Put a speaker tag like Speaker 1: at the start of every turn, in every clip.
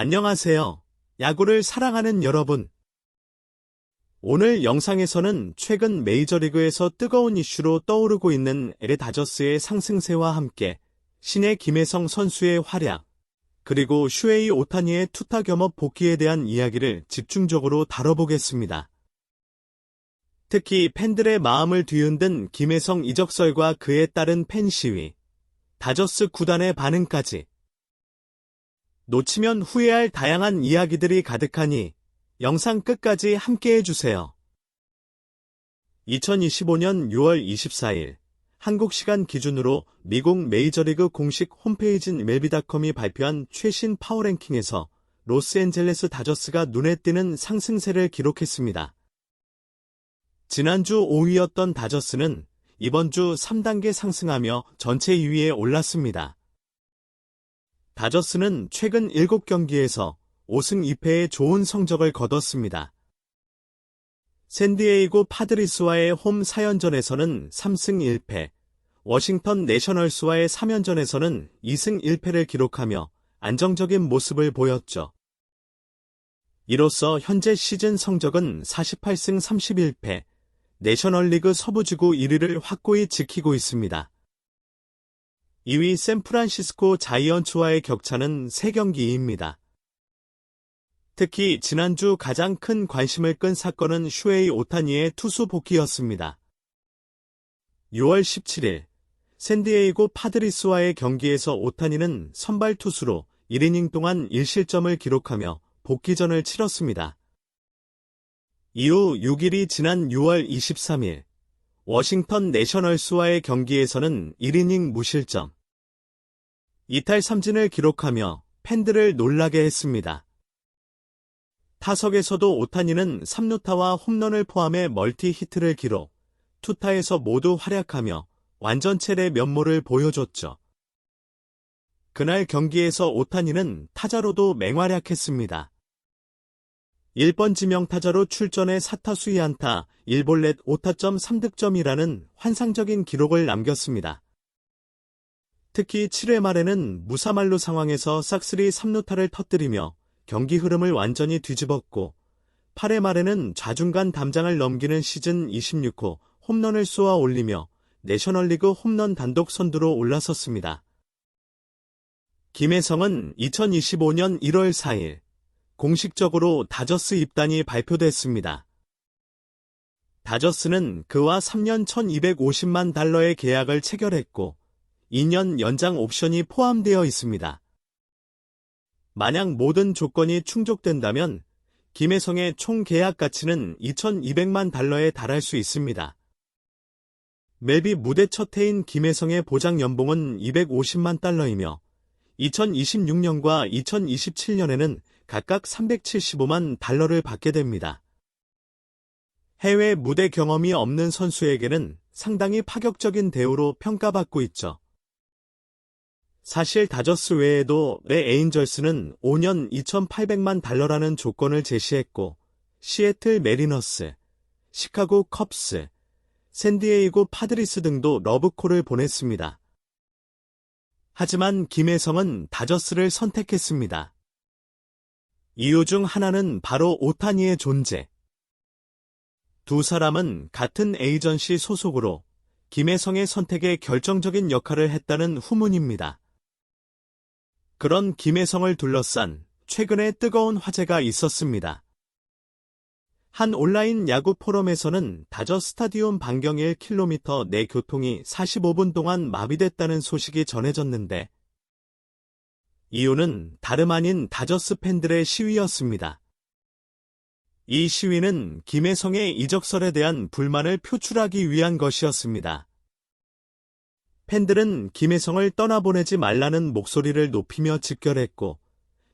Speaker 1: 안녕하세요. 야구를 사랑하는 여러분. 오늘 영상에서는 최근 메이저리그에서 뜨거운 이슈로 떠오르고 있는 LA 다저스의 상승세와 함께 신의 김혜성 선수의 활약, 그리고 슈에이 오타니의 투타 겸업 복귀에 대한 이야기를 집중적으로 다뤄보겠습니다. 특히 팬들의 마음을 뒤흔든 김혜성 이적설과 그에 따른 팬 시위, 다저스 구단의 반응까지 놓치면 후회할 다양한 이야기들이 가득하니 영상 끝까지 함께해주세요. 2025년 6월 24일 한국 시간 기준으로 미국 메이저리그 공식 홈페이지인 MLB.com이 발표한 최신 파워랭킹에서 로스앤젤레스 다저스가 눈에 띄는 상승세를 기록했습니다. 지난주 5위였던 다저스는 이번 주 3단계 상승하며 전체 2위에 올랐습니다. 다저스는 최근 7경기에서 5승 2패의 좋은 성적을 거뒀습니다. 샌디에이고 파드리스와의 홈 4연전에서는 3승 1패, 워싱턴 내셔널스와의 3연전에서는 2승 1패를 기록하며 안정적인 모습을 보였죠. 이로써 현재 시즌 성적은 48승 31패, 내셔널리그 서부지구 1위를 확고히 지키고 있습니다. 2위 샌프란시스코 자이언츠와의 격차는 3경기입니다. 특히 지난주 가장 큰 관심을 끈 사건은 슈에이 오타니의 투수 복귀였습니다. 6월 17일 샌디에이고 파드리스와의 경기에서 오타니는 선발 투수로 1이닝 동안 1실점을 기록하며 복귀전을 치렀습니다. 이후 6일이 지난 6월 23일 워싱턴 내셔널스와의 경기에서는 1이닝 무실점, 이탈 3진을 기록하며 팬들을 놀라게 했습니다. 타석에서도 오타니는 3루타와 홈런을 포함해 멀티 히트를 기록, 투타에서 모두 활약하며 완전체의 면모를 보여줬죠. 그날 경기에서 오타니는 타자로도 맹활약했습니다. 1번 지명타자로 출전해 4타수 2안타, 1볼넷 5타점 3득점이라는 환상적인 기록을 남겼습니다. 특히 7회 말에는 무사말루 상황에서 싹쓸이 3루타를 터뜨리며 경기 흐름을 완전히 뒤집었고 8회 말에는 좌중간 담장을 넘기는 시즌 26호 홈런을 쏘아 올리며 내셔널리그 홈런 단독 선두로 올라섰습니다. 김혜성은 2025년 1월 4일 공식적으로 다저스 입단이 발표됐습니다. 다저스는 그와 3년 1250만 달러의 계약을 체결했고 2년 연장 옵션이 포함되어 있습니다. 만약 모든 조건이 충족된다면 김혜성의 총 계약 가치는 2200만 달러에 달할 수 있습니다. MLB 무대 첫 해인 김혜성의 보장 연봉은 250만 달러이며 2026년과 2027년에는 각각 375만 달러를 받게 됩니다. 해외 무대 경험이 없는 선수에게는 상당히 파격적인 대우로 평가받고 있죠. 사실 다저스 외에도 에인절스는 5년 2800만 달러라는 조건을 제시했고 시애틀 메리너스, 시카고 컵스, 샌디에이고 파드리스 등도 러브콜을 보냈습니다. 하지만 김혜성은 다저스를 선택했습니다. 이유 중 하나는 바로 오타니의 존재. 두 사람은 같은 에이전시 소속으로 김혜성의 선택에 결정적인 역할을 했다는 후문입니다. 그런 김혜성을 둘러싼 최근의 뜨거운 화제가 있었습니다. 한 온라인 야구 포럼에서는 다저 스타디움 반경 1km 내 교통이 45분 동안 마비됐다는 소식이 전해졌는데 이유는 다름 아닌 다저스 팬들의 시위였습니다. 이 시위는 김혜성의 이적설에 대한 불만을 표출하기 위한 것이었습니다. 팬들은 김혜성을 떠나보내지 말라는 목소리를 높이며 집결했고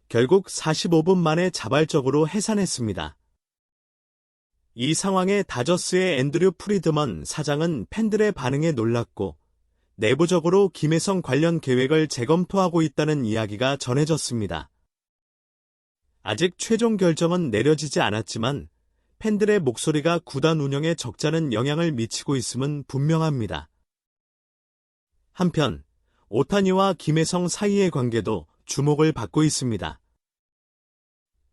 Speaker 1: 결국 45분 만에 자발적으로 해산했습니다. 이 상황에 다저스의 앤드류 프리드먼 사장은 팬들의 반응에 놀랐고 내부적으로 김혜성 관련 계획을 재검토하고 있다는 이야기가 전해졌습니다. 아직 최종 결정은 내려지지 않았지만 팬들의 목소리가 구단 운영에 적잖은 영향을 미치고 있음은 분명합니다. 한편 오타니와 김혜성 사이의 관계도 주목을 받고 있습니다.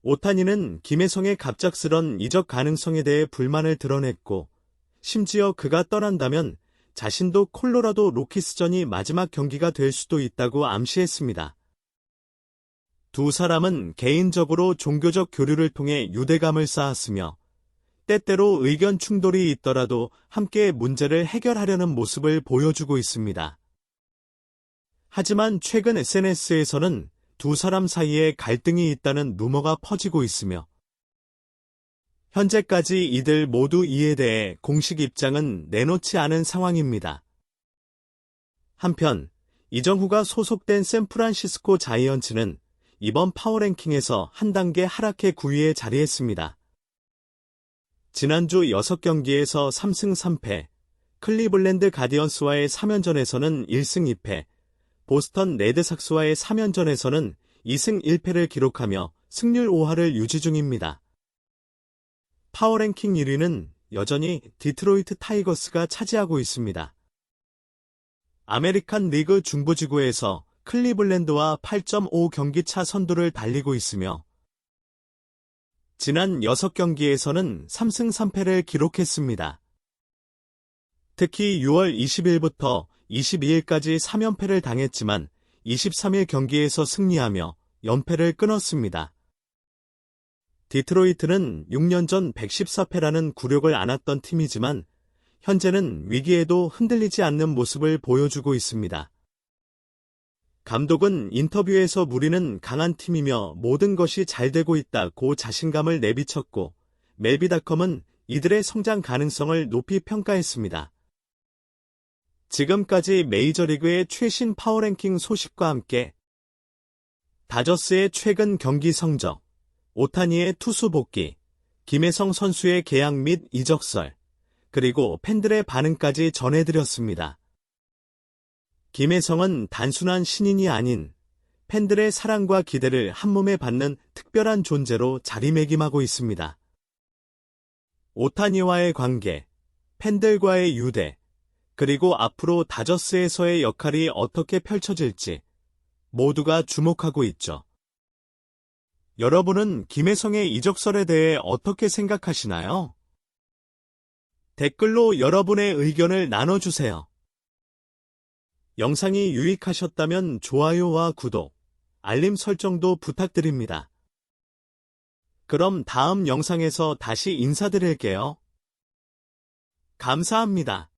Speaker 1: 오타니는 김혜성의 갑작스런 이적 가능성에 대해 불만을 드러냈고, 심지어 그가 떠난다면 자신도 콜로라도 로키스전이 마지막 경기가 될 수도 있다고 암시했습니다. 두 사람은 개인적으로 종교적 교류를 통해 유대감을 쌓았으며, 때때로 의견 충돌이 있더라도 함께 문제를 해결하려는 모습을 보여주고 있습니다. 하지만 최근 SNS에서는 두 사람 사이에 갈등이 있다는 루머가 퍼지고 있으며, 현재까지 이들 모두 이에 대해 공식 입장은 내놓지 않은 상황입니다. 한편, 이정후가 소속된 샌프란시스코 자이언츠는 이번 파워랭킹에서 한 단계 하락해 9위에 자리했습니다. 지난주 6경기에서 3승 3패, 클리블랜드 가디언스와의 3연전에서는 1승 2패, 보스턴 레드삭스와의 3연전에서는 2승 1패를 기록하며 승률 5할을 유지 중입니다. 파워랭킹 1위는 여전히 디트로이트 타이거스가 차지하고 있습니다. 아메리칸 리그 중부지구에서 클리블랜드와 8.5 경기차 선두를 달리고 있으며, 지난 6경기에서는 3승 3패를 기록했습니다. 특히 6월 20일부터 22일까지 3연패를 당했지만 23일 경기에서 승리하며 연패를 끊었습니다. 디트로이트는 6년 전 114패라는 굴욕을 안았던 팀이지만 현재는 위기에도 흔들리지 않는 모습을 보여주고 있습니다. 감독은 인터뷰에서 우리는 강한 팀이며 모든 것이 잘 되고 있다고 자신감을 내비쳤고, 멜비닷컴은 이들의 성장 가능성을 높이 평가했습니다. 지금까지 메이저리그의 최신 파워랭킹 소식과 함께 다저스의 최근 경기 성적, 오타니의 투수 복귀, 김혜성 선수의 계약 및 이적설, 그리고 팬들의 반응까지 전해드렸습니다. 김혜성은 단순한 신인이 아닌 팬들의 사랑과 기대를 한몸에 받는 특별한 존재로 자리매김하고 있습니다. 오타니와의 관계, 팬들과의 유대, 그리고 앞으로 다저스에서의 역할이 어떻게 펼쳐질지 모두가 주목하고 있죠. 여러분은 김혜성의 이적설에 대해 어떻게 생각하시나요? 댓글로 여러분의 의견을 나눠주세요. 영상이 유익하셨다면 좋아요와 구독, 알림 설정도 부탁드립니다. 그럼 다음 영상에서 다시 인사드릴게요. 감사합니다.